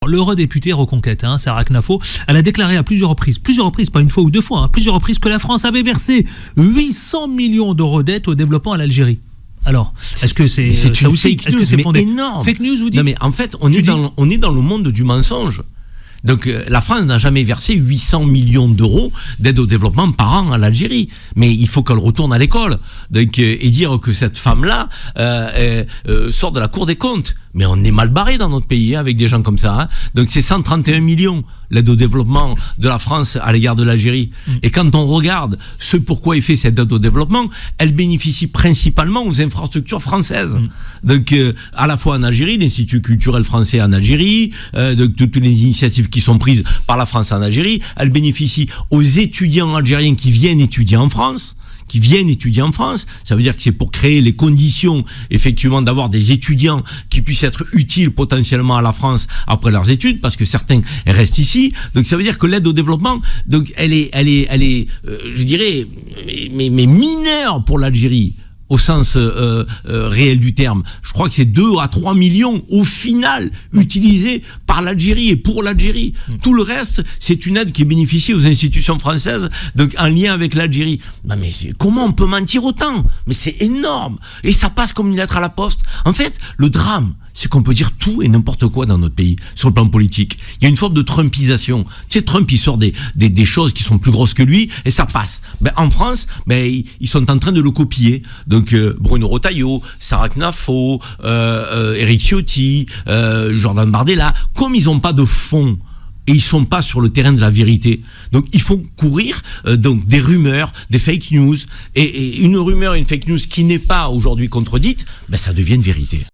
l'eurodéputée Reconquête, Sarah Knafo, elle a déclaré à plusieurs reprises, pas une fois ou deux fois, plusieurs reprises, que la France avait versé 800 millions d'euros d'aide au développement à l'Algérie. Alors, est-ce que c'est une fake news, mais fondé? énorme. Fake news, vous dites? Non, mais en fait, on est dans le monde du mensonge. Donc la France n'a jamais versé 800 millions d'euros d'aide au développement par an à l'Algérie. Mais il faut qu'elle retourne à l'école. Donc, et dire que cette femme-là sort de la Cour des comptes. Mais on est mal barré dans notre pays avec des gens comme ça. Donc c'est 131 millions l'aide au développement de la France à l'égard de l'Algérie. Et quand on regarde ce pourquoi est fait cette aide au développement, elle bénéficie principalement aux infrastructures françaises. Donc à la fois en Algérie, l'Institut culturel français en Algérie, donc toutes les initiatives qui sont prises par la France en Algérie, elle bénéficie aux étudiants algériens qui viennent étudier en France. Ça veut dire que c'est pour créer les conditions, effectivement, d'avoir des étudiants qui puissent être utiles potentiellement à la France après leurs études, parce que certains restent ici. Donc ça veut dire que l'aide au développement, donc elle est, je dirais, mais mineure pour l'Algérie. Au sens réel du terme. Je crois que c'est 2 à 3 millions au final utilisés par l'Algérie et pour l'Algérie. Tout le reste, c'est une aide qui bénéficie aux institutions françaises, donc en lien avec l'Algérie. Non mais comment on peut mentir autant? Mais c'est énorme. Et ça passe comme une lettre à la poste. En fait, le drame, c'est qu'on peut dire tout et n'importe quoi dans notre pays, sur le plan politique. Il y a une forme de trumpisation. Tu sais, Trump, il sort des choses qui sont plus grosses que lui, et ça passe. Ben, en France, ils sont en train de le copier. Donc, Bruno Retailleau, Sarah Knafo, Éric Ciotti, Jordan Bardella, comme ils n'ont pas de fond, et ils sont pas sur le terrain de la vérité. Donc il faut courir donc des rumeurs, des fake news, et une rumeur, une fake news qui n'est pas aujourd'hui contredite, ça devient une vérité.